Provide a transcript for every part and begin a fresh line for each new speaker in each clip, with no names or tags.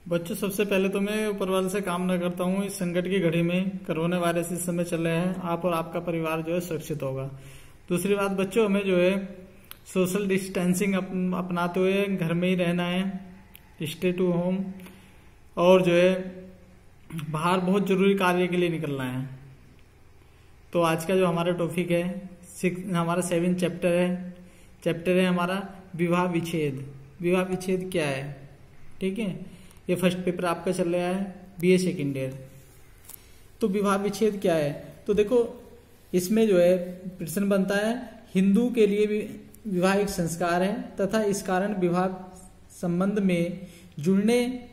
बच्चों, सबसे पहले तो मैं ऊपर वाले से कामना करता हूँ इस संकट की घड़ी में कोरोना वायरस इस समय चल रहे हैं, आप और आपका परिवार जो है सुरक्षित होगा। दूसरी बात बच्चों, हमें जो है सोशल डिस्टेंसिंग अपनाते हुए घर में ही रहना है, स्टे टू होम, और जो है बाहर बहुत जरूरी कार्य के लिए निकलना है। तो आज का जो हमारा टॉपिक है हमारा 7 चैप्टर है हमारा विवाह विच्छेद। विवाह विच्छेद क्या है, ठीक है। ये फर्स्ट पेपर आपका चल रहा है बीए सेकेंड ईयर। तो विवाह विच्छेद क्या है, तो देखो इसमें जो है प्रश्न बनता है, हिंदू के लिए विवाह एक संस्कार है तथा इस कारण विवाह संबंध में जुड़ने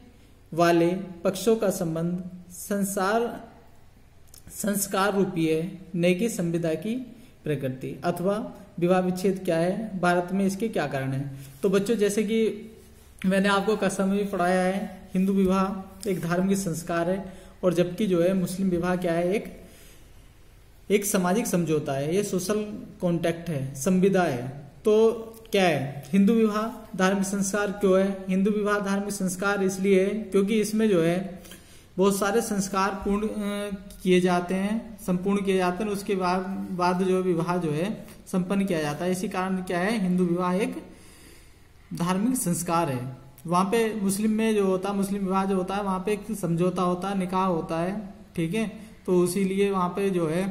वाले पक्षों का संबंध संस्कार रूपी है, न कि संविदा की प्रकृति। अथवा विवाह विच्छेद क्या है, भारत में इसके क्या कारण है। तो बच्चों, जैसे कि मैंने आपको कसम में पढ़ाया है, हिंदू विवाह एक धार्मिक संस्कार है, और जबकि जो है मुस्लिम विवाह क्या है, एक सामाजिक समझौता है, ये सोशल कॉन्ट्रैक्ट है, संविदा है। तो क्या है, हिंदू विवाह धार्मिक संस्कार क्यों है। हिंदू विवाह धार्मिक संस्कार इसलिए है क्योंकि इसमें जो है बहुत सारे संस्कार पूर्ण किए जाते हैं, संपूर्ण किए जाते हैं, उसके बाद जो विवाह जो है संपन्न किया जाता है। इसी कारण क्या है, हिंदू विवाह एक धार्मिक संस्कार है। वहां पे मुस्लिम में जो होता है, मुस्लिम विवाह जो होता है, वहां पे एक समझौता होता है, निकाह होता है, ठीक है। तो इसीलिए वहां पे जो है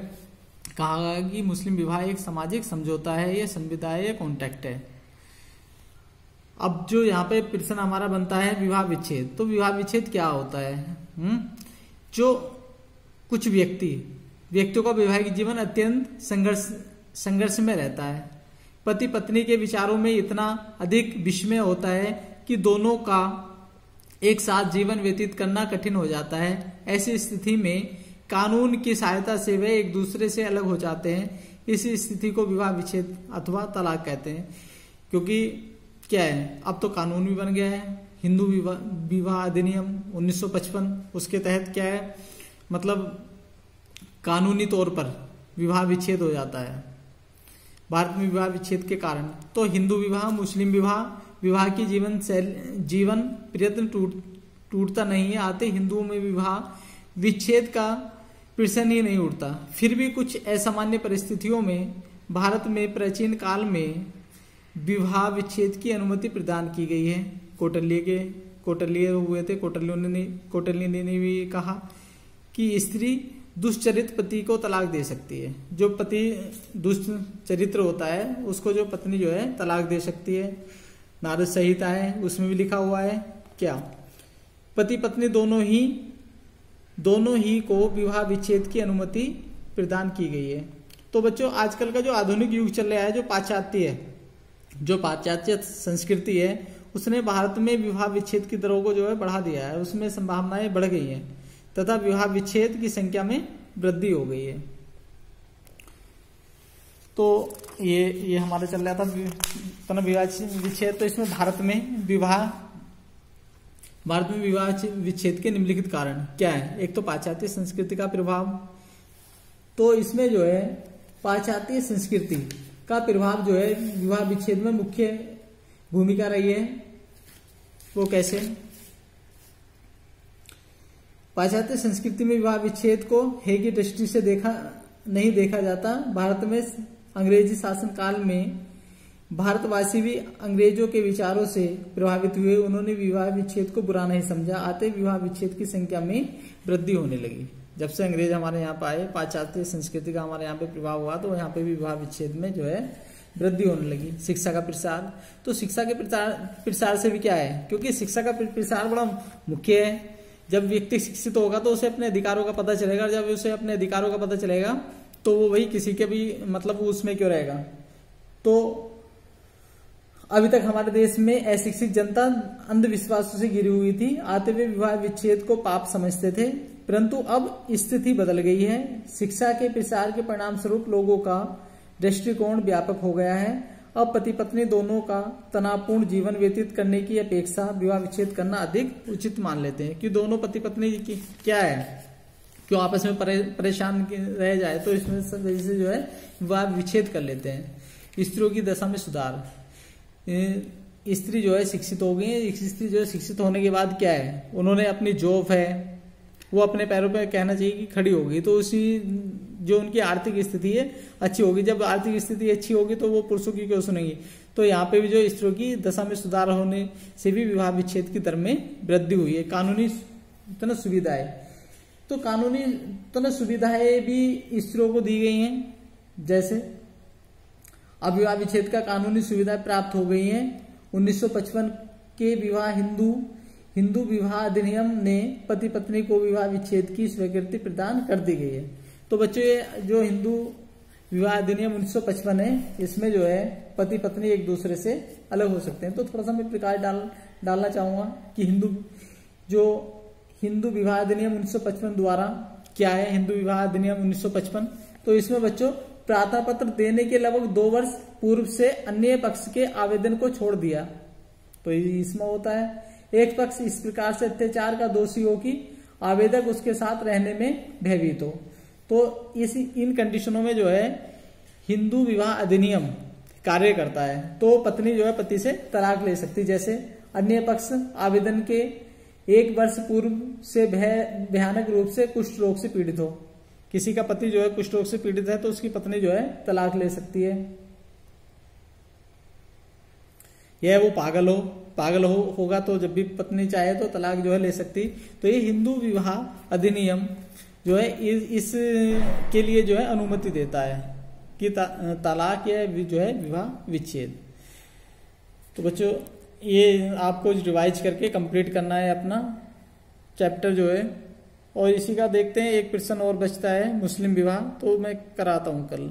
कहा गया कि मुस्लिम विवाह एक सामाजिक समझौता है, ये संविदा है, ये कॉन्ट्रैक्ट है। अब जो यहाँ पे प्रश्न हमारा बनता है विवाह विच्छेद, तो विवाह विच्छेद क्या होता है। जो कुछ व्यक्तियों का वैवाहिक जीवन अत्यंत संघर्ष में रहता है, पति पत्नी के विचारों में इतना अधिक विस्मय होता है कि दोनों का एक साथ जीवन व्यतीत करना कठिन हो जाता है। ऐसी स्थिति में कानून की सहायता से वे एक दूसरे से अलग हो जाते हैं। इस स्थिति को विवाह विच्छेद अथवा तलाक कहते हैं। क्योंकि क्या है, अब तो कानून भी बन गया है, हिंदू विवाह अधिनियम 1955, उसके तहत क्या है, मतलब कानूनी तौर पर विवाह विच्छेद हो जाता है भारत में विवाह विच्छेद के कारण। तो हिंदू विवाह मुस्लिम विवाह की जीवन प्रयत्न टूटता नहीं आते, हिंदुओं में विवाह विच्छेद का प्रश्न ही नहीं उठता। फिर भी कुछ असामान्य परिस्थितियों में भारत में प्राचीन काल में विवाह विच्छेद की अनुमति प्रदान की गई है। कौटिल्य हुए थे, कौटिल्य ने भी कहा कि स्त्री दुष्चरित्र पति को तलाक दे सकती है। जो पति दुष्ट चरित्र होता है उसको जो पत्नी जो है तलाक दे सकती है। नारद संहिता है, उसमें भी लिखा हुआ है क्या, पति पत्नी दोनों ही को विवाह विच्छेद की अनुमति प्रदान की गई है। तो बच्चों, आजकल का जो आधुनिक युग चल रहा है, जो पाश्चात्य संस्कृति है, उसने भारत में विवाह विच्छेद की दरों को जो है बढ़ा दिया है, उसमें संभावनाएं बढ़ गई हैं तथा विवाह विच्छेद की संख्या में वृद्धि हो गई है। तो ये हमारा चल रहा था विवाह विच्छेद। तो इसमें भारत में विवाह विच्छेद के निम्नलिखित कारण क्या है। एक तो पाश्चात्य संस्कृति का प्रभाव। तो इसमें जो है पाश्चात्य संस्कृति का प्रभाव जो है विवाह विच्छेद में मुख्य भूमिका रही है। वो कैसे, पाश्चात्य संस्कृति में विवाह विच्छेद को हे की दृष्टि से नहीं देखा जाता। भारत में अंग्रेजी शासन काल में भारतवासी भी अंग्रेजों के विचारों से प्रभावित हुए। उन्होंने विवाह विच्छेद को बुरा नहीं समझा। आते विवाह विच्छेद की संख्या में वृद्धि होने लगी। जब से अंग्रेज हमारे यहाँ पे आए, पाश्चात्य संस्कृति का हमारे यहाँ पे प्रभाव हुआ, तो यहाँ पे भी विवाह विच्छेद में जो है वृद्धि होने लगी। शिक्षा का प्रसार, तो शिक्षा के प्रसार से भी क्या है, क्योंकि शिक्षा का प्रसार बड़ा मुख्य है। जब व्यक्ति शिक्षित होगा तो उसे अपने अधिकारों का पता चलेगा, जब उसे अपने अधिकारों का पता चलेगा तो वो वही किसी के भी मतलब उसमें क्यों रहेगा। तो अभी तक हमारे देश में अशिक्षित जनता अंधविश्वासों से घिरी हुई थी। आते हुए विवाह विच्छेद को पाप समझते थे, परंतु अब स्थिति बदल गई है। शिक्षा के प्रसार के परिणाम स्वरूप लोगों का दृष्टिकोण व्यापक हो गया है। अब पति पत्नी दोनों का तनावपूर्ण जीवन व्यतीत करने की अपेक्षा विवाह विच्छेद करना अधिक उचित मान लेते हैं। कि दोनों पति पत्नी की क्या है, क्यों आपस में परेशान रह जाए, तो इसमें वजह से जो है विवाह विच्छेद कर लेते हैं। स्त्रियों की दशा में सुधार, स्त्री जो है शिक्षित हो गई है। स्त्री जो है शिक्षित होने के बाद क्या है, उन्होंने अपनी जॉब है वो अपने पैरों पे कहना चाहिए कि खड़ी होगी, तो उसी जो उनकी आर्थिक स्थिति है अच्छी होगी। जब आर्थिक स्थिति अच्छी होगी तो वो पुरुषों की क्यों सुनेंगी। तो यहाँ पे भी जो स्त्रियों की दशा में सुधार होने से भी विवाह विच्छेद की दर में वृद्धि हुई है। कानूनी तन सुविधाएं, तो कानूनी तन सुविधाएं भी स्त्रियों को दी गई हैं। जैसे अब विवाह विच्छेद का कानूनी सुविधाएं प्राप्त हो गई हैं। 1955 के हिंदू विवाह अधिनियम ने पति पत्नी को विवाह विच्छेद की स्वीकृति प्रदान कर दी गई है। तो बच्चों ये जो हिंदू विवाह अधिनियम 1955 है, इसमें जो है पति पत्नी एक दूसरे से अलग हो सकते हैं। तो थोड़ा सा मैं प्रकाश डालना चाहूंगा कि हिंदू विवाह अधिनियम 1955 द्वारा क्या है। हिंदू विवाह अधिनियम 1955, तो इसमें बच्चों प्रार्थना पत्र देने के लगभग 2 वर्ष पूर्व से अन्य पक्ष के आवेदन को छोड़ दिया। तो इसमें होता है एक पक्ष इस प्रकार से अत्याचार का दोषी हो कि आवेदक उसके साथ रहने में भयभीत हो। तो इन कंडीशनों में जो है हिंदू विवाह अधिनियम कार्य करता है। तो पत्नी जो है पति से तलाक ले सकती। जैसे अन्य पक्ष आवेदन के 1 वर्ष पूर्व से भयानक रूप से कुष्ठ रोग से पीड़ित हो। किसी का पति जो है कुष्ठ रोग से पीड़ित है तो उसकी पत्नी जो है तलाक ले सकती है। यह वो पागल होगा तो जब भी पत्नी चाहे तो तलाक जो है ले सकती। तो ये हिंदू विवाह अधिनियम जो है इस के लिए जो है अनुमति देता है कि तलाक या जो है विवाह विच्छेद। तो बच्चों ये आपको रिवाइज करके कंप्लीट करना है अपना चैप्टर जो है। और इसी का देखते हैं एक प्रश्न और बचता है मुस्लिम विवाह, तो मैं कराता हूं कल।